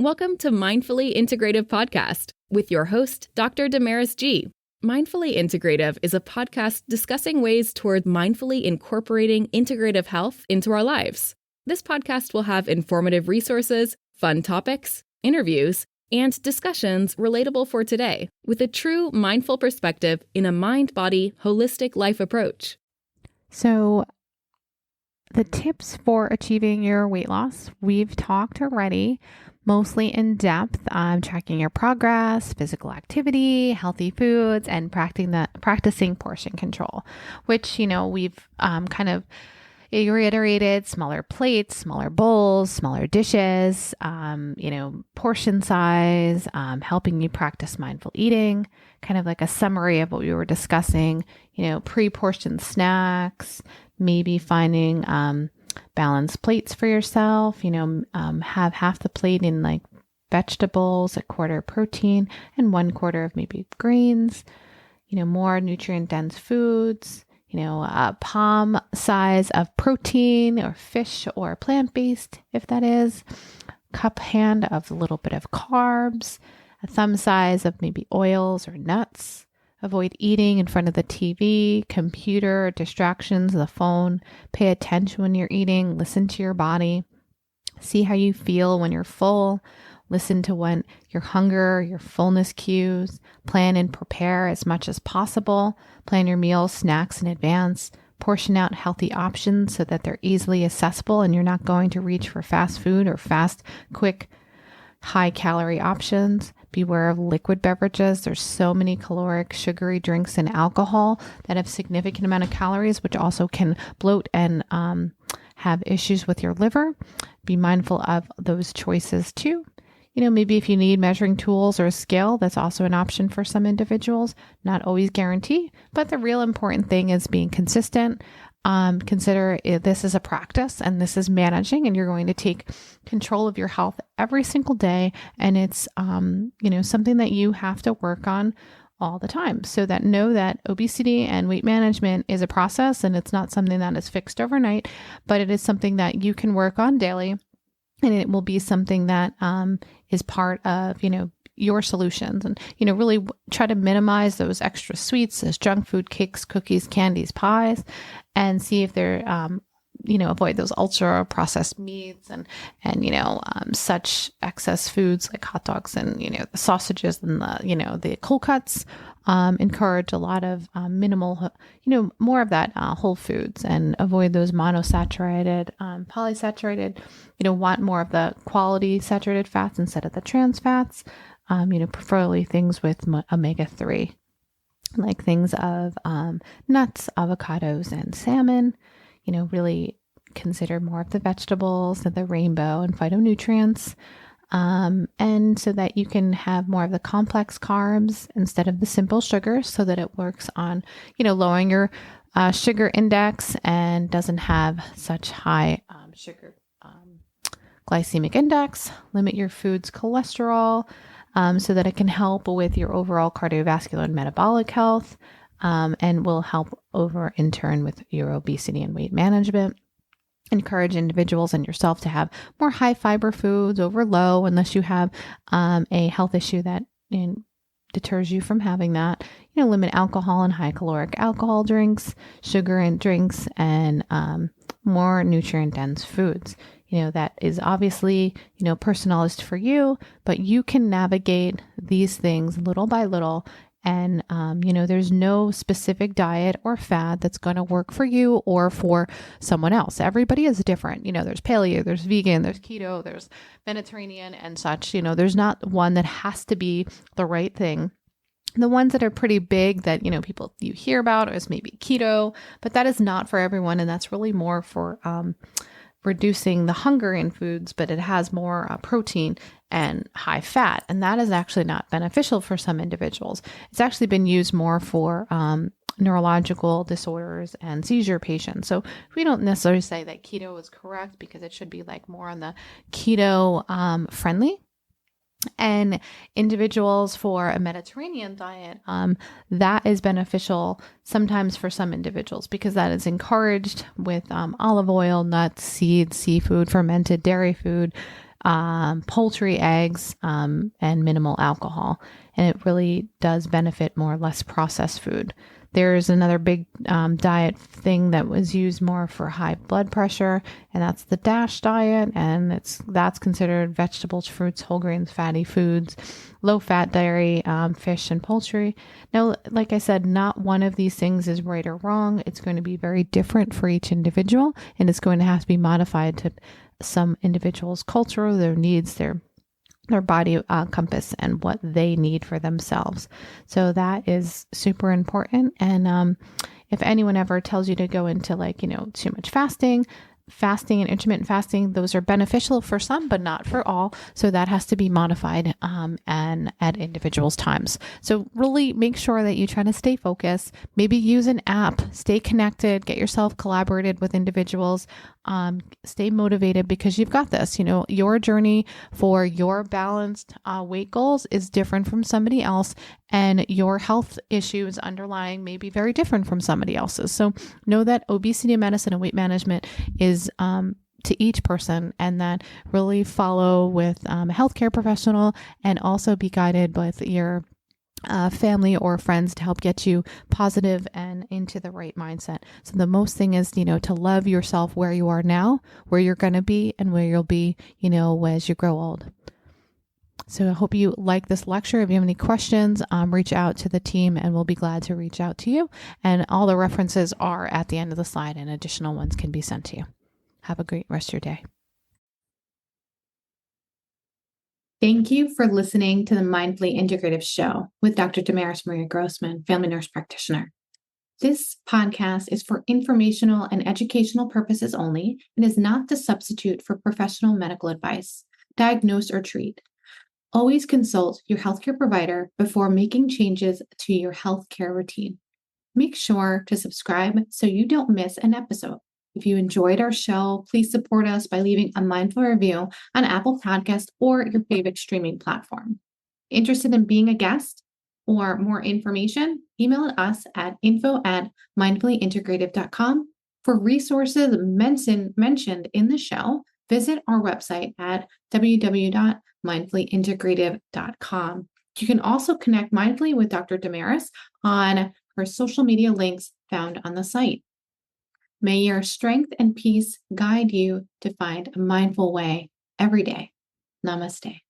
Welcome to Mindfully Integrative Podcast with your host, Dr. Damaris G. Mindfully Integrative is a podcast discussing ways toward mindfully incorporating integrative health into our lives. This podcast will have informative resources, fun topics, interviews, and discussions relatable for today with a true mindful perspective in a mind-body, holistic life approach. So the tips for achieving your weight loss, we've talked already, mostly in depth, tracking your progress, physical activity, healthy foods, and practicing portion control, which, we've kind of reiterated: smaller plates, smaller bowls, smaller dishes, portion size, helping you practice mindful eating, kind of like a summary of what we were discussing, pre-portioned snacks, maybe finding balanced plates for yourself, have half the plate in like vegetables, a quarter protein, and 1/4 of maybe grains, more nutrient dense foods, a palm size of protein or fish or plant-based, if that is, cup hand of a little bit of carbs, a thumb size of maybe oils or nuts. Avoid eating in front of the TV, computer, distractions, the phone. Pay attention when you're eating. Listen to your body. See how you feel when you're full. Listen to when your hunger, your fullness cues. Plan and prepare as much as possible. Plan your meals, snacks in advance. Portion out healthy options so that they're easily accessible and you're not going to reach for fast food or fast, quick, high-calorie options. Beware of liquid beverages. There's so many caloric, sugary drinks and alcohol that have significant amount of calories, which also can bloat and have issues with your liver. Be mindful of those choices too. Maybe if you need measuring tools or a scale, that's also an option for some individuals. Not always guarantee, but the real important thing is being consistent. Consider this is a practice and this is managing, and you're going to take control of your health every single day. And it's, something that you have to work on all the time. So that know that obesity and weight management is a process, and it's not something that is fixed overnight, but it is something that you can work on daily. And it will be something that is part of, your solutions, and, really try to minimize those extra sweets, those junk food, cakes, cookies, candies, pies, and see if they're, avoid those ultra processed meats and such excess foods like hot dogs and, the sausages and the cold cuts. Encourage a lot of minimal, more of that whole foods, and avoid those monosaturated, polysaturated, want more of the quality saturated fats instead of the trans fats. Preferably things with omega-3, like things of nuts, avocados, and salmon. Really consider more of the vegetables, the rainbow and phytonutrients. And so that you can have more of the complex carbs instead of the simple sugars, so that it works on, lowering your sugar index and doesn't have such high sugar glycemic index. Limit your food's cholesterol so that it can help with your overall cardiovascular and metabolic health, and will help in turn with your obesity and weight management. Encourage individuals and yourself to have more high fiber foods over low, unless you have a health issue that deters you from having that. Limit alcohol and high caloric alcohol drinks, sugar and drinks, and more nutrient dense foods. That is obviously, personalized for you, but you can navigate these things little by little. And, there's no specific diet or fad that's going to work for you or for someone else. Everybody is different. There's paleo, there's vegan, there's keto, there's Mediterranean and such. There's not one that has to be the right thing. The ones that are pretty big that, people you hear about is maybe keto, but that is not for everyone. And that's really more for, reducing the hunger in foods, but it has more protein and high fat. And that is actually not beneficial for some individuals. It's actually been used more for neurological disorders and seizure patients. So we don't necessarily say that keto is correct, because it should be like more on the keto friendly. And individuals for a Mediterranean diet, that is beneficial sometimes for some individuals, because that is encouraged with olive oil, nuts, seeds, seafood, fermented dairy food, poultry, eggs, and minimal alcohol. And it really does benefit more less processed food. There's another big diet thing that was used more for high blood pressure, and that's the DASH diet. And that's considered vegetables, fruits, whole grains, fatty foods, low fat dairy, fish, and poultry. Now, like I said, not one of these things is right or wrong. It's going to be very different for each individual, and it's going to have to be modified to some individuals' culture, their needs, their body compass, and what they need for themselves. So that is super important. And if anyone ever tells you to go into too much fasting and intermittent fasting, those are beneficial for some, but not for all. So that has to be modified and at individuals' times. So really make sure that you try to stay focused, maybe use an app, stay connected, get yourself collaborated with individuals, stay motivated, because you've got this. Your journey for your balanced weight goals is different from somebody else, and your health issues underlying may be very different from somebody else's. So know that obesity medicine and weight management is to each person, and that really follow with a healthcare professional, and also be guided with your family or friends to help get you positive and into the right mindset. So the most thing is, to love yourself where you are now, where you're going to be, and where you'll be, as you grow old. So I hope you like this lecture. If you have any questions, reach out to the team and we'll be glad to reach out to you. And all the references are at the end of the slide, and additional ones can be sent to you. Have a great rest of your day. Thank you for listening to the Mindfully Integrative Show with Dr. Damaris Maria Grossman, family nurse practitioner. This podcast is for informational and educational purposes only and is not to substitute for professional medical advice, diagnose, or treat. Always consult your healthcare provider before making changes to your healthcare routine. Make sure to subscribe so you don't miss an episode. If you enjoyed our show, please support us by leaving a mindful review on Apple Podcasts or your favorite streaming platform. Interested in being a guest or more information? Email us at info@mindfullyintegrative.com. For resources mentioned in the show, visit our website at www.mindfullyintegrative.com. You can also connect mindfully with Dr. Damaris on her social media links found on the site. May your strength and peace guide you to find a mindful way every day. Namaste.